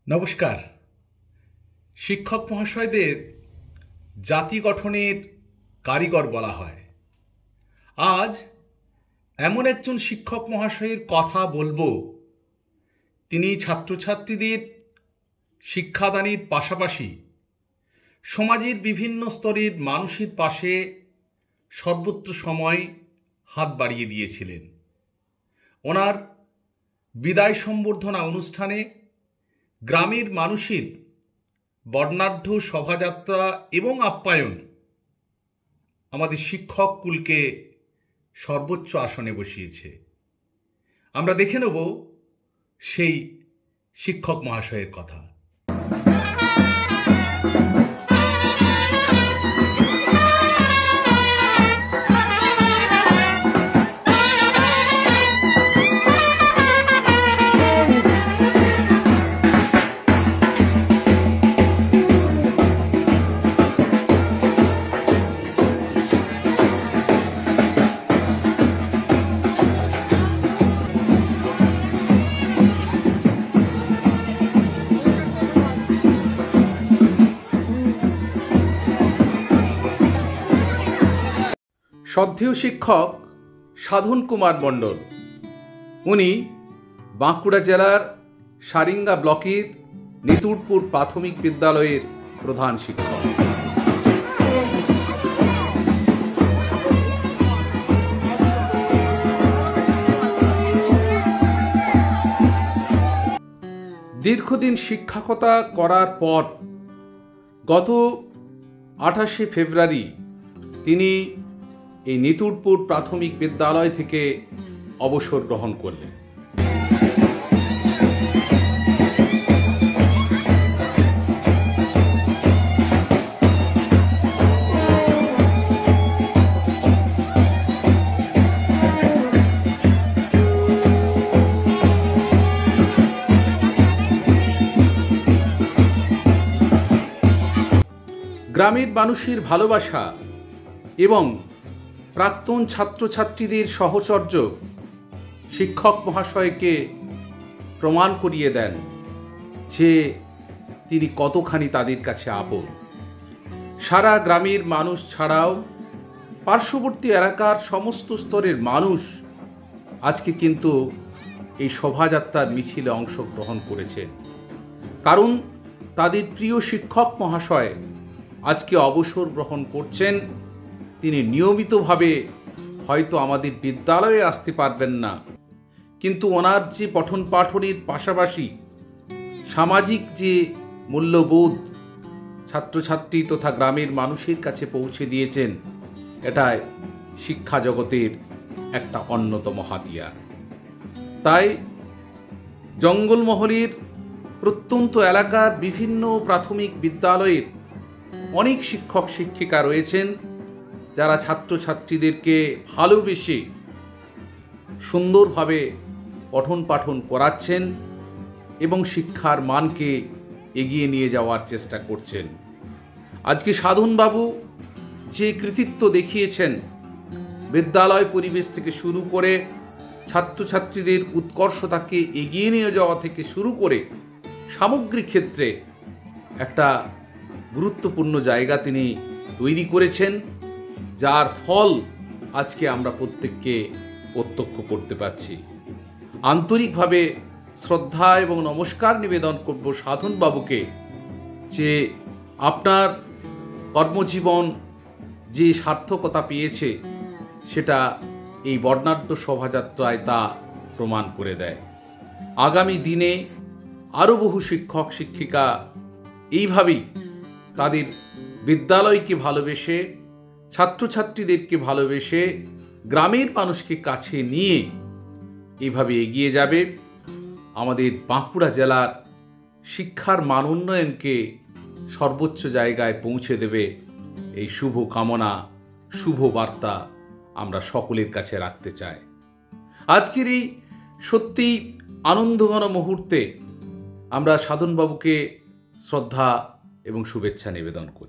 নমস্কার। শিক্ষক মহাশয়দের জাতি গঠনের কারিগর বলা হয়। আজ এমন একজন শিক্ষক মহাশয়ের কথা বলবো, তিনি ছাত্রছাত্রীদের শিক্ষাদানের পাশাপাশি সমাজের বিভিন্ন স্তরের মানুষের পাশে সর্বত্র সময় হাত বাড়িয়ে দিয়েছিলেন। ওনার বিদায় সম্বর্ধনা অনুষ্ঠানে গ্রামের মানুষের বর্ণাঢ্য শোভাযাত্রা এবং আপ্যায়ন আমাদের শিক্ষক কুলকে সর্বোচ্চ আসনে বসিয়েছে। আমরা দেখে নেব সেই শিক্ষক মহাশয়ের কথা। শ্রদ্ধেয় শিক্ষক সাধন কুমার মণ্ডল, উনি বাঁকুড়া জেলার সারিঙ্গা ব্লকের নিতুরপুর প্রাথমিক বিদ্যালয়ের প্রধান শিক্ষক। দীর্ঘদিন শিক্ষকতা করার পর গত 28শে ফেব্রুয়ারি তিনি এই নিতুরপুর প্রাথমিক বিদ্যালয় থেকে অবসর গ্রহণ করলেন। গ্রামের মানুষের ভালোবাসা এবং প্রাক্তন ছাত্রছাত্রীদের সহচর্য শিক্ষক মহাশয়কে প্রমাণ করিয়ে দেন যে তিনি কতখানি তাদের কাছে আপন। সারা গ্রামের মানুষ ছাড়াও পার্শ্ববর্তী এলাকার সমস্ত স্তরের মানুষ আজকে কিন্তু এই শোভাযাত্রার মিছিলে অংশগ্রহণ করেছে, কারণ তাদের প্রিয় শিক্ষক মহাশয় আজকে অবসর গ্রহণ করছেন। তিনি নিয়মিতভাবে হয়তো আমাদের বিদ্যালয়ে আসতে পারবেন না, কিন্তু ওনার যে পঠন পাঠনের পাশাপাশি সামাজিক যে মূল্যবোধ ছাত্রছাত্রী তথা গ্রামের মানুষের কাছে পৌঁছে দিয়েছেন, এটাই শিক্ষা জগতের একটা অন্যতম হাতিয়ার। তাই জঙ্গলমহলের প্রত্যন্ত এলাকার বিভিন্ন প্রাথমিক বিদ্যালয়ের অনেক শিক্ষক শিক্ষিকা রয়েছেন যারা ছাত্রছাত্রীদেরকে ভালোবেসে সুন্দরভাবে পঠন পাঠন করাচ্ছেন এবং শিক্ষার মানকে এগিয়ে নিয়ে যাওয়ার চেষ্টা করছেন। আজকে সাধনবাবু যে কৃতিত্ব দেখিয়েছেন, বিদ্যালয় পরিবেশ থেকে শুরু করে ছাত্রছাত্রীদের উৎকর্ষতাকে এগিয়ে নিয়ে যাওয়া থেকে শুরু করে সামগ্রিক ক্ষেত্রে একটা গুরুত্বপূর্ণ জায়গা তিনি তৈরি করেছেন, যার ফল আজকে আমরা প্রত্যেককে প্রত্যক্ষ করতে পারছি। আন্তরিকভাবে শ্রদ্ধা এবং নমস্কার নিবেদন করব সাধনবাবুকে, যে আপনার কর্মজীবন যে সার্থকতা পেয়েছে সেটা এই বর্ণাঢ্য শোভাযাত্রায় তা প্রমাণ করে দেয়। আগামী দিনে আরও বহু শিক্ষক শিক্ষিকা এইভাবেই তাদের বিদ্যালয়কে ভালোবেসে, ছাত্রছাত্রীদেরকে ভালোবেসে, গ্রামের মানুষকে কাছে নিয়ে এইভাবে এগিয়ে যাবে। আমাদের বাঁকুড়া জেলার শিক্ষার মান উন্নয়নকে সর্বোচ্চ জায়গায় পৌঁছে দেবে। এই শুভ কামনা, শুভ বার্তা আমরা সকলের কাছে রাখতে চাই। আজকের এই সত্যি আনন্দঘন মুহূর্তে আমরা সাধনবাবুকে শ্রদ্ধা এবং শুভেচ্ছা নিবেদন করি।